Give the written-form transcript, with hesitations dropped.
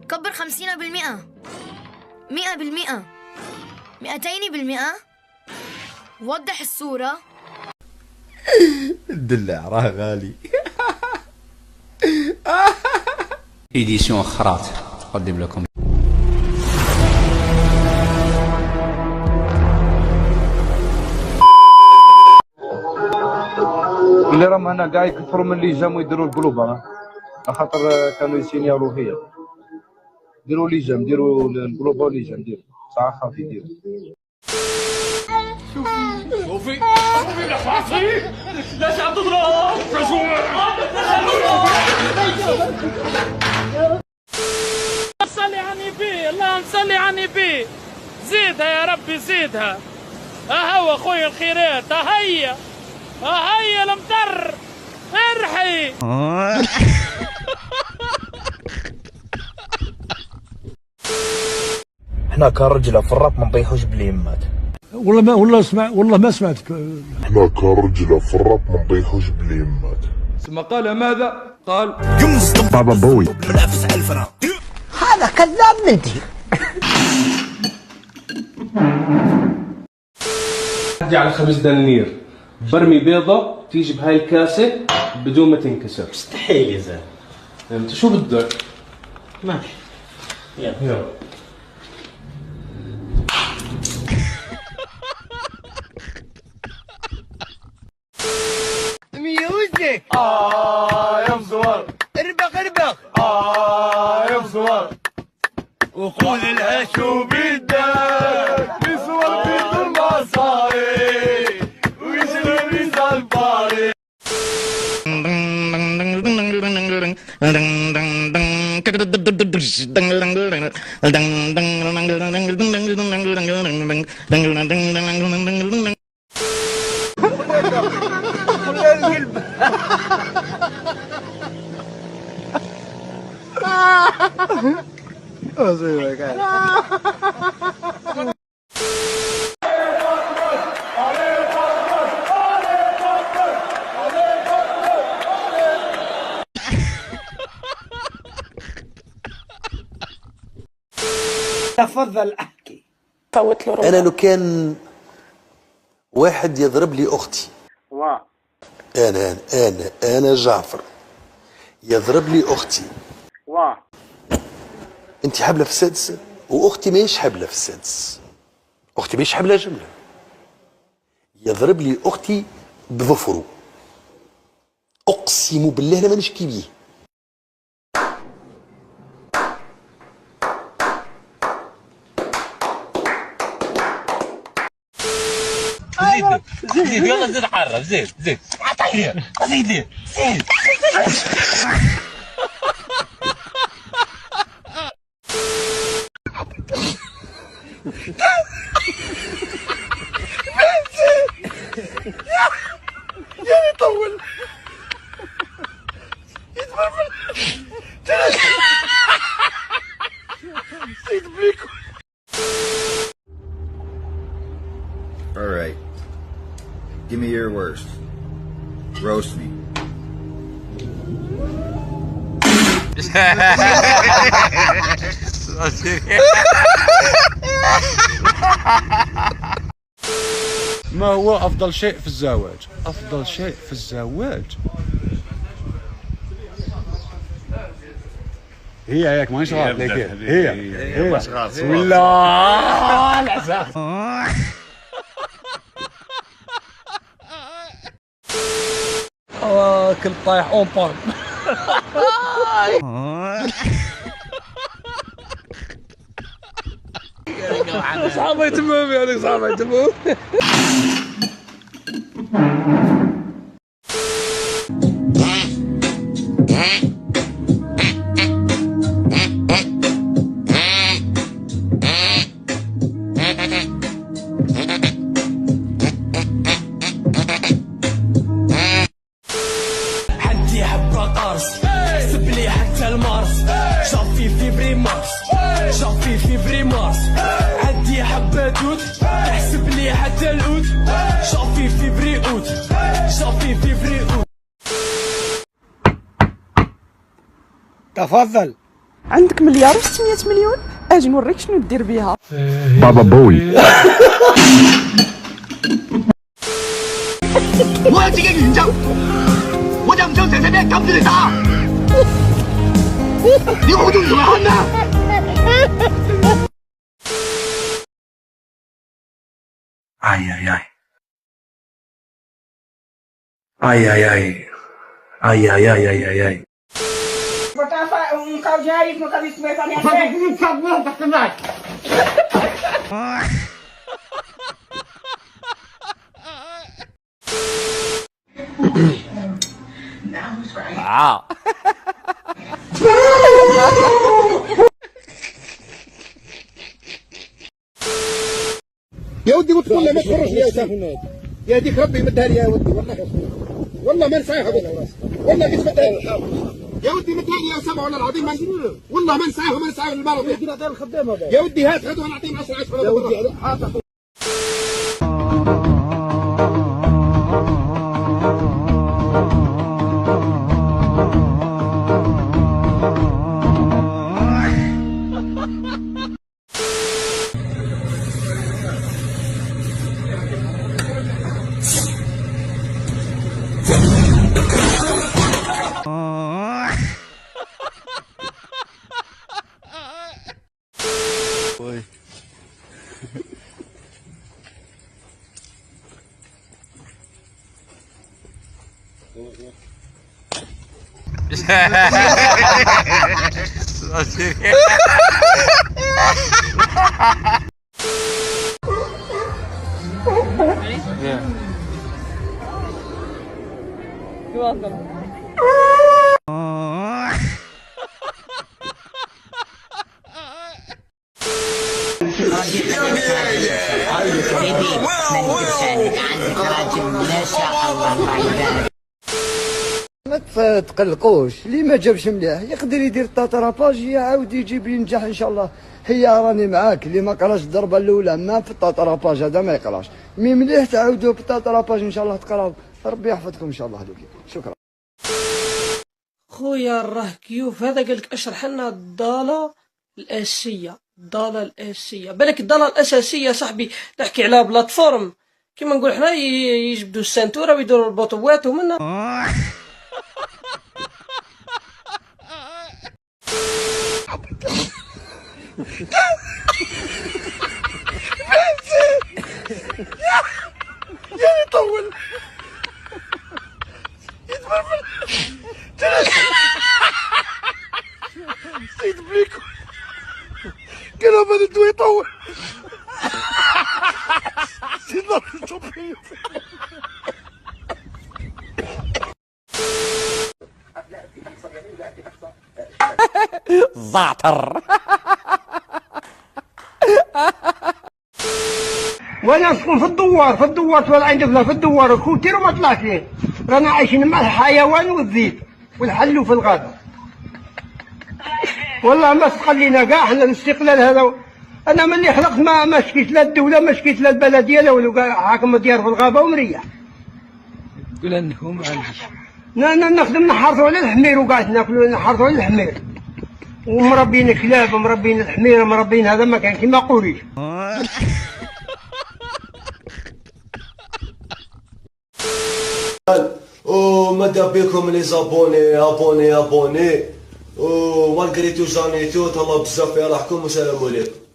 كبر 50%، 100%، 200%. وضح الصورة. الدلع راه غالي. إديسيون خراط تقدم لكم. اللي راهم هنا كاع يكثروا من اللي جاموا يديروا القلوبه، خاطر كانوا يسينيالو فيا. ديروا ليجام، ديروا القلوبه ليجام، ديروا ساعه خافي ديروا. شوفي لحظتي لا شعب تضرب صلي على النبي، اللهم صلي على النبي. زيدها يا ربي زيدها. ها هو خويا الخيرات، ها هي المطر ارحي. احنا كرجله في الراب ما نطيحوش باليمات. والله ما سمعتك. احنا كرجله في الراب ما نطيحوش باليمات. ثم قال ماذا؟ قال بابا بوي. منافس على الفرا. هذا كذاب منتي. عدي على 5 دنانير، برمي بيضة تيجي بهاي الكاسة بدون ما تنكسر. مستحيل يا زلمه. انت شو بدك؟ ماشي يلا. ميوزك. يا مزوار اربخ. يا مزوار وخذ الهشو بدك بصور بيت المصاري ويشرب ريز الباري. تفضل احكي. فوت له ربع. انا لو كان واحد يضرب لي اختي، انا جعفر يضرب لي اختي، انت حبله في السادس واختي ماهيش حبله في السادس، اختي ماهيش حبله جمله، يضرب لي اختي بظفره، اقسم بالله انا ما نشكي بيه. زيد يلا زيد حرة زيد عطيه زيد يطول يتبرمل سيد بيكو. All right. Give me your worst. Roast me. ما هو افضل شيء في الزواج؟ افضل شيء في الزواج هي هيك ما يشغل لك هي والله العساس. كل طايح اون بارم. صعبة يتمهم يعني صعبة يتمهم. حدي حبة قرص سب لي حتى المارس شافي في بريمارس شافي في بريمارس عدي حبة توت تحسب لي حتى الأوت شافي في بريوت شافي في بريوت. تفضل. عندك مليار و600 مليون، اجي نوريك شنو دير بها. بابا بوي 我要这个女将，我将将在这边赶紧打，你护住你们汉呐！ Ai ai ai. Ai ai ai. Ai ai ai ai ai ai. Kau jahit, kau bisa bertanya. Aku tak mau tak kenal. Wow. يا ودي وتقول له ما تخرج يا وسام يا ديك ربي يمدها لي يا ودي والله ما نساها والله بيثبتها يا ودي مدها لي يا وسام والله العظيم ما والله ما نساها المرض يا ودي الخدام هذا يا ودي هات خذوها نعطيهم 10 يا ودي هات ما تقلقوش، اللي ما جابش مليح يقدر يدير التاتراباج يعاود يجيب ينجح ان شاء الله. هي راني معاك، اللي ما قراش الضربه الاولى ما في التاتراباج هذا ما يقراش، مي مليح تعاودوا بالتاتراباج ان شاء الله تقراو. ربي يحفظكم ان شاء الله هذوك. شكرا خويا. راه كيوف هذا قال لك اشرح لنا الضاله الاساسيه. الضاله الاساسيه بالك الضاله الاساسيه صاحبي نحكي على بلاتفورم كيما نقول حنا يجبدوا السنتوره ويديروا البطوات ومنها يا يطول يتمرمل سيد بليكو قالوا بدو يطول سيد الله زعتر. وانا نسكن في الدوار عندنا في الدوار الكوتير وما طلعت ليه. رانا عايشين مع الحيوان والذيب والحل في الغابه. والله ما استقلينا كاع حنا الاستقلال هذا. انا ملي خلقت ما شكيت لا الدوله ما شكيت لا البلديه لا والو. حاكم ديار في الغابه ومريح. قول انهم عندي نخدم نحرثوا على الحمير وقاعد ناكلوا نحرثوا على الحمير ومربين كلاب ومربين الحمير ومربين هذا ما كان كيما قوليش. وماذا بكم لي زابوني ومالغري تو جاني تو تهلاو بزاف يرحكم والسلام عليكم.